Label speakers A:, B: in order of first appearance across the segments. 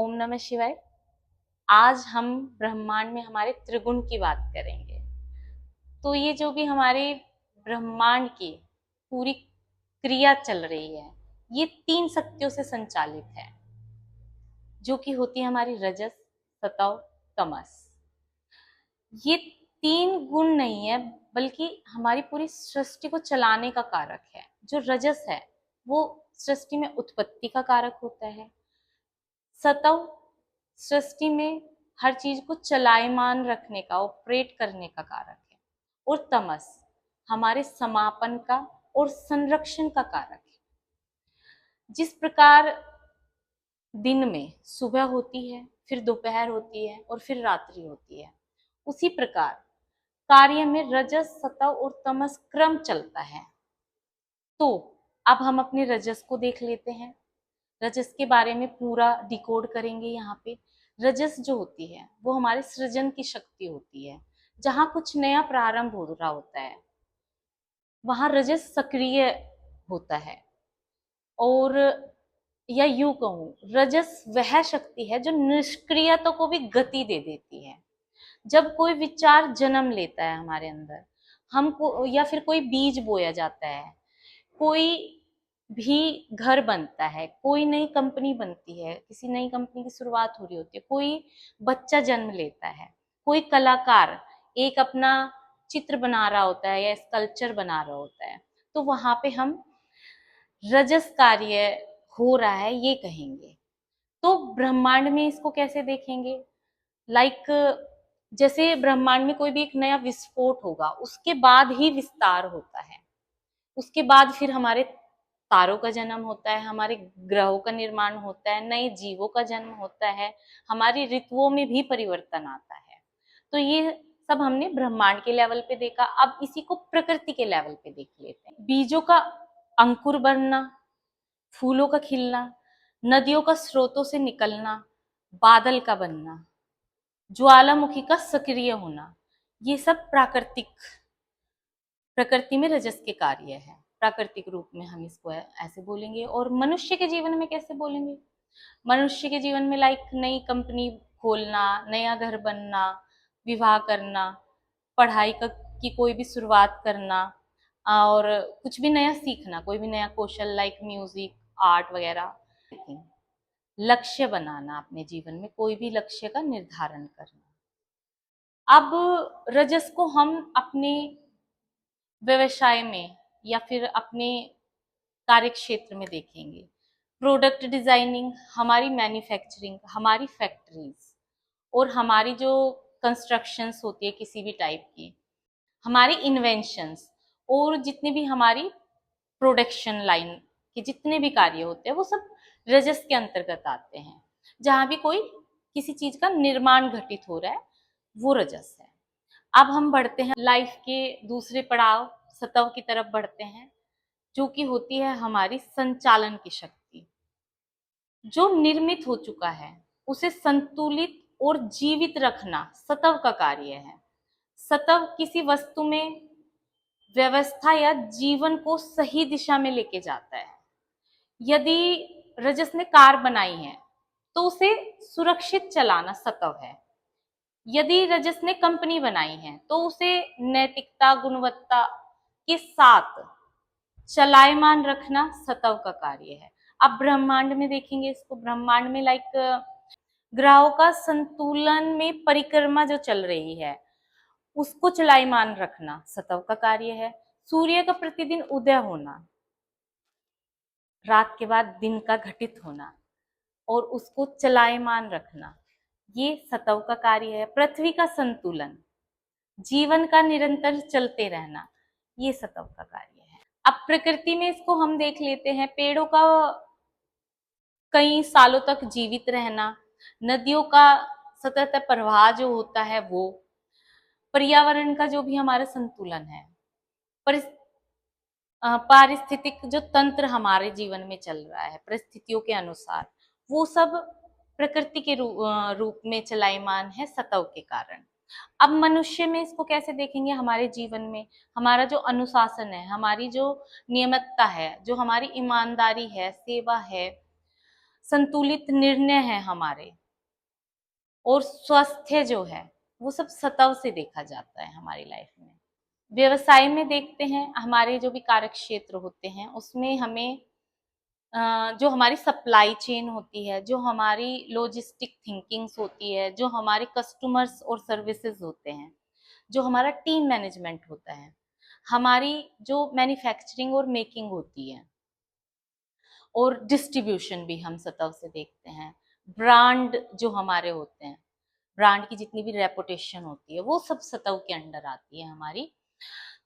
A: ओम नमः शिवाय। आज हम ब्रह्मांड में हमारे त्रिगुण की बात करेंगे। तो ये जो भी हमारे ब्रह्मांड की पूरी क्रिया चल रही है, ये 3 शक्तियों से संचालित है, जो कि होती है हमारी रजस, सतव, तमस। ये 3 गुण नहीं है, बल्कि हमारी पूरी सृष्टि को चलाने का कारक है। जो रजस है वो सृष्टि में उत्पत्ति का कारक होता है। सतव सृष्टि में हर चीज को चलायमान रखने का, ऑपरेट करने का कारक है। और तमस हमारे समापन का और संरक्षण का कारक है। जिस प्रकार दिन में सुबह होती है, फिर दोपहर होती है और फिर रात्रि होती है, उसी प्रकार कार्य में रजस, सतव और तमस क्रम चलता है। तो अब हम अपने रजस को देख लेते हैं। रजस के बारे में पूरा डिकोड करेंगे। यहाँ पे रजस जो होती है वो हमारे सृजन की शक्ति होती है। जहां कुछ नया प्रारंभ हो रहा होता है वहां रजस सक्रिय होता है। और या यूं कहूं, रजस वह शक्ति है जो निष्क्रियता को भी गति दे देती है। जब कोई विचार जन्म लेता है हमारे अंदर, हमको या फिर कोई बीज बोया जाता है, कोई भी घर बनता है, कोई नई कंपनी बनती है, किसी नई कंपनी की शुरुआत हो रही होती है, कोई बच्चा जन्म लेता है, कोई कलाकार एक अपना चित्र बना रहा होता है या स्कल्पचर बना रहा होता है, तो वहां पे हम रजस कार्य हो रहा है ये कहेंगे। तो ब्रह्मांड में इसको कैसे देखेंगे? लाइक जैसे ब्रह्मांड में कोई भी एक नया विस्फोट होगा, उसके बाद ही विस्तार होता है। उसके बाद फिर हमारे तारों का जन्म होता है, हमारे ग्रहों का निर्माण होता है, नए जीवों का जन्म होता है, हमारी ऋतुओं में भी परिवर्तन आता है। तो ये सब हमने ब्रह्मांड के लेवल पे देखा। अब इसी को प्रकृति के लेवल पे देख लेते हैं। बीजों का अंकुर बनना, फूलों का खिलना, नदियों का स्रोतों से निकलना, बादल का बनना, ज्वालामुखी का सक्रिय होना, ये सब प्रकृति में रजस के कार्य है। प्राकृतिक रूप में हम इसको ऐसे बोलेंगे। और मनुष्य के जीवन में कैसे बोलेंगे? मनुष्य के जीवन में लाइक नई कंपनी खोलना, नया घर बनना, विवाह करना, पढ़ाई की कोई भी शुरुआत करना, और कुछ भी नया सीखना, कोई भी नया कौशल लाइक म्यूजिक, आर्ट वगैरह। लक्ष्य बनाना, अपने जीवन में कोई भी लक्ष्य का निर्धारण करना। अब रजस को हम अपने व्यवसाय में या फिर अपने कार्य क्षेत्र में देखेंगे। प्रोडक्ट डिजाइनिंग, हमारी मैन्युफैक्चरिंग, हमारी फैक्ट्रीज और हमारी जो कंस्ट्रक्शंस होती है किसी भी टाइप की, हमारी इन्वेंशंस और जितने भी हमारी प्रोडक्शन लाइन के जितने भी कार्य होते हैं वो सब रजस के अंतर्गत आते हैं। जहां भी कोई किसी चीज का निर्माण घटित हो रहा है वो रजस है। अब हम बढ़ते हैं लाइफ के दूसरे पड़ाव, सतव की तरफ बढ़ते हैं, जो कि होती है हमारी संचालन की शक्ति। जो निर्मित हो चुका है उसे संतुलित और जीवित रखना सतव का कार्य है। सतव किसी वस्तु में व्यवस्था या जीवन को सही दिशा में लेके जाता है। यदि रजस ने कार बनाई है तो उसे सुरक्षित चलाना सतव है। यदि रजस ने कंपनी बनाई है तो उसे नैतिकता, गुणवत्ता के साथ चलायमान रखना सतव का कार्य है। अब ब्रह्मांड में देखेंगे इसको। ब्रह्मांड में लाइक ग्रहों का संतुलन में परिक्रमा जो चल रही है उसको चलायमान रखना सतव का कार्य है। सूर्य का प्रतिदिन उदय होना, रात के बाद दिन का घटित होना और उसको चलायमान रखना, ये सतव का कार्य है। पृथ्वी का संतुलन, जीवन का निरंतर चलते रहना, ये सतव का कार्य है। अब प्रकृति में इसको हम देख लेते हैं। पेड़ों का कई सालों तक जीवित रहना, नदियों का सतत प्रवाह जो होता है वो, पर्यावरण का जो भी हमारा संतुलन है, पारिस्थितिक जो तंत्र हमारे जीवन में चल रहा है परिस्थितियों के अनुसार, वो सब प्रकृति के रूप में चलायमान है सतव के कारण। अब मनुष्य में इसको कैसे देखेंगे? हमारे जीवन में हमारा जो अनुशासन है, हमारी जो नियमितता है, जो हमारी ईमानदारी है, सेवा है, संतुलित निर्णय है हमारे, और स्वास्थ्य जो है वो सब सतव से देखा जाता है हमारी लाइफ में। व्यवसाय में देखते हैं, हमारे जो भी कार्य क्षेत्र होते हैं उसमें हमें जो हमारी सप्लाई चेन होती है, जो हमारी लॉजिस्टिक थिंकिंग्स होती है, जो हमारे कस्टमर्स और सर्विसेज होते हैं, जो हमारा टीम मैनेजमेंट होता है, हमारी जो मैन्युफैक्चरिंग और मेकिंग होती है, और डिस्ट्रीब्यूशन भी हम सतह से देखते हैं। ब्रांड जो हमारे होते हैं, ब्रांड की जितनी भी रेपुटेशन होती है वो सब सतह के अंडर आती है हमारी।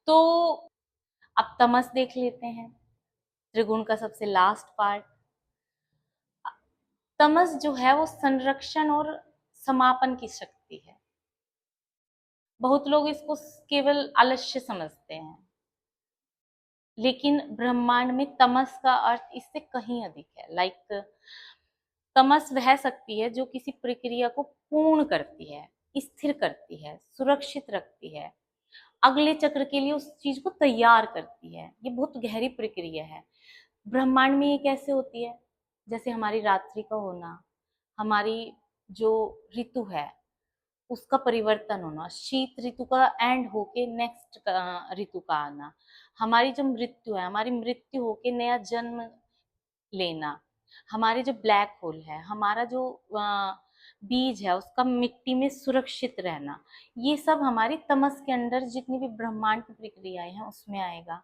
A: तो अब तमस देख लेते हैं, त्रिगुण का सबसे लास्ट पार्ट। तमस जो है वो संरक्षण और समापन की शक्ति है। बहुत लोग इसको केवल आलस्य समझते हैं, लेकिन ब्रह्मांड में तमस का अर्थ इससे कहीं अधिक है। लाइक तमस वह शक्ति है जो किसी प्रक्रिया को पूर्ण करती है, स्थिर करती है, सुरक्षित रखती है, अगले चक्र के लिए उस चीज को तैयार करती है। ये बहुत गहरी प्रक्रिया है। ब्रह्मांड में ये कैसे होती है? जैसे हमारी रात्रि का होना, हमारी जो ऋतु है उसका परिवर्तन होना, शीत ऋतु का एंड होके नेक्स्ट ऋतु का आना, हमारी जो मृत्यु है, हमारी मृत्यु होके नया जन्म लेना, हमारे जो ब्लैक होल है, हमारा जो बीज है उसका मिट्टी में सुरक्षित रहना, ये सब हमारी तमस के अंदर जितनी भी ब्रह्मांड की प्रक्रियाएं हैं उसमें आएगा।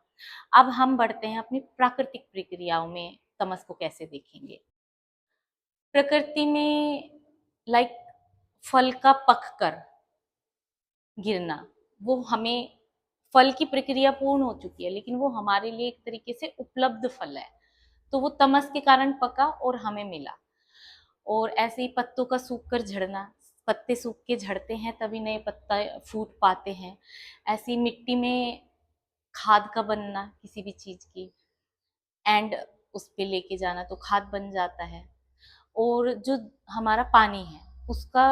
A: अब हम बढ़ते हैं अपनी प्राकृतिक प्रक्रियाओं में, तमस को कैसे देखेंगे। प्रकृति में लाइक फल का पक कर गिरना, वो हमें, फल की प्रक्रिया पूर्ण हो चुकी है लेकिन वो हमारे लिए एक तरीके से उपलब्ध फल है, तो वो तमस के कारण पका और हमें मिला। और ऐसे ही पत्तों का सूख कर झड़ना, पत्ते सूख के झड़ते हैं तभी नए पत्ता फूट पाते हैं। ऐसी मिट्टी में खाद का बनना किसी भी चीज की, एंड उस पे लेके जाना तो खाद बन जाता है। और जो हमारा पानी है उसका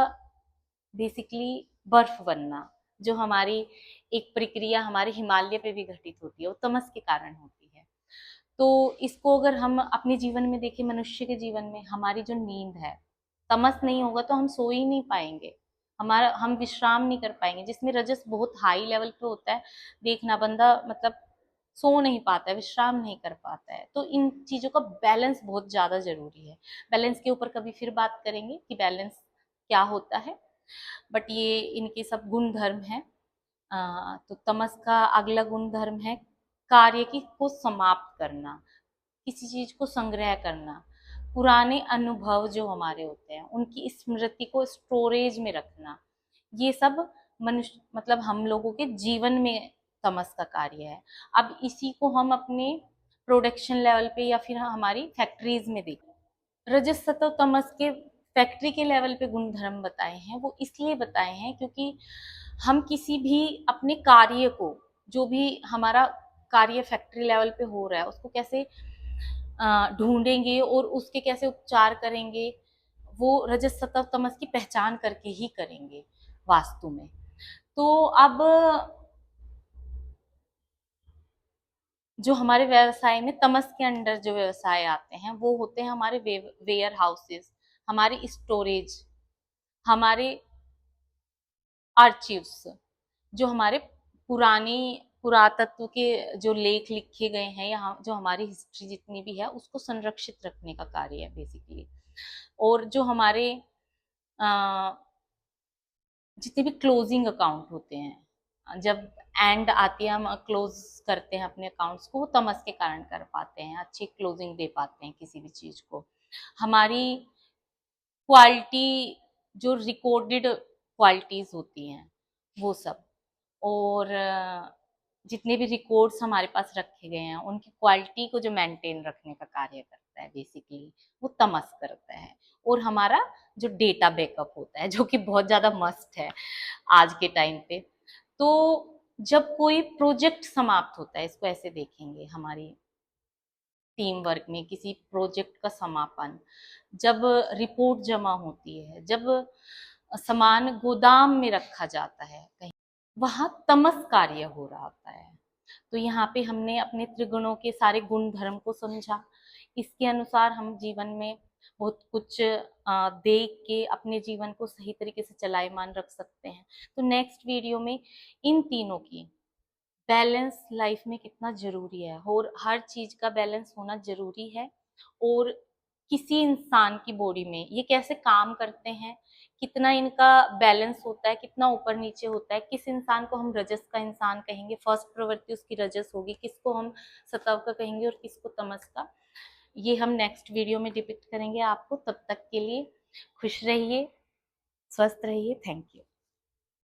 A: बेसिकली बर्फ बनना, जो हमारी एक प्रक्रिया हमारे हिमालय पे भी घटित होती है, वो तमस के कारण होती है। तो इसको अगर हम अपने जीवन में देखें, मनुष्य के जीवन में हमारी जो नींद है, तमस नहीं होगा तो हम सो ही नहीं पाएंगे, हमारा हम विश्राम नहीं कर पाएंगे। जिसमें रजस बहुत हाई लेवल पे होता है, देखना बंदा मतलब सो नहीं पाता है, विश्राम नहीं कर पाता है। तो इन चीजों का बैलेंस बहुत ज्यादा जरूरी है। बैलेंस के ऊपर कभी फिर बात करेंगे कि बैलेंस क्या होता है, बट ये इनके सब गुण धर्म है। तो तमस का अगला गुण धर्म है कार्य की को समाप्त करना, किसी चीज को संग्रह करना, पुराने अनुभव जो हमारे होते हैं उनकी स्मृति को स्टोरेज में रखना। ये सब मनुष्य मतलब हम लोगों के जीवन में तमस का कार्य है। अब इसी को हम अपने प्रोडक्शन लेवल पे या फिर हमारी फैक्ट्रीज में देखें। रजस सत्व तमस के फैक्ट्री के लेवल पे गुण धर्म बताए हैं, वो इसलिए बताए हैं क्योंकि हम किसी भी अपने कार्य को, जो भी हमारा कार्य फैक्ट्री लेवल पे हो रहा है उसको कैसे ढूंढेंगे और उसके कैसे उपचार करेंगे, वो रजस सत्व तमस की पहचान करके ही करेंगे वास्तु में। तो अब जो हमारे व्यवसाय में तमस के अंडर जो व्यवसाय आते हैं वो होते हैं हमारे वेयर हाउसेस, हमारी स्टोरेज, हमारे आर्चिव्स, जो हमारे पुरानी पुरातत्व के जो लेख लिखे गए हैं या जो हमारी हिस्ट्री जितनी भी है उसको संरक्षित रखने का कार्य है बेसिकली। और जो हमारे जितने भी क्लोजिंग अकाउंट होते हैं, जब एंड आती है हम क्लोज करते हैं अपने अकाउंट्स को, वो तमस के कारण कर पाते हैं, अच्छी क्लोजिंग दे पाते हैं किसी भी चीज को। हमारी क्वालिटी, जो रिकॉर्डेड क्वालिटीज होती हैं वो सब, और जितने भी रिकॉर्ड्स हमारे पास रखे गए हैं उनकी क्वालिटी को जो मेंटेन रखने का कार्य करता है बेसिकली, वो तमस करता है। और हमारा जो डेटा बैकअप होता है जो कि बहुत ज्यादा मस्ट है आज के टाइम पे। तो जब कोई प्रोजेक्ट समाप्त होता है, इसको ऐसे देखेंगे हमारी टीम वर्क में, किसी प्रोजेक्ट का समापन, जब रिपोर्ट जमा होती है, जब सामान गोदाम में रखा जाता है कहीं, वहां तमस कार्य हो रहा होता है। तो यहाँ पे हमने अपने त्रिगुणों के सारे गुण धर्म को समझा, इसके अनुसार हम जीवन में बहुत कुछ देख के अपने जीवन को सही तरीके से चलायमान रख सकते हैं। तो नेक्स्ट वीडियो में इन तीनों की बैलेंस लाइफ में कितना जरूरी है, और हर चीज का बैलेंस होना जरूरी है, और किसी इंसान की बॉडी में ये कैसे काम करते हैं, कितना इनका बैलेंस होता है, कितना ऊपर नीचे होता है, किस इंसान को हम रजस का इंसान कहेंगे, फर्स्ट प्रवृत्ति उसकी रजस होगी, किसको हम सत्व का कहेंगे और किसको तमस का, ये हम नेक्स्ट वीडियो में डिपिक्ट करेंगे आपको। तब तक के लिए खुश रहिए, स्वस्थ रहिए। Thank you.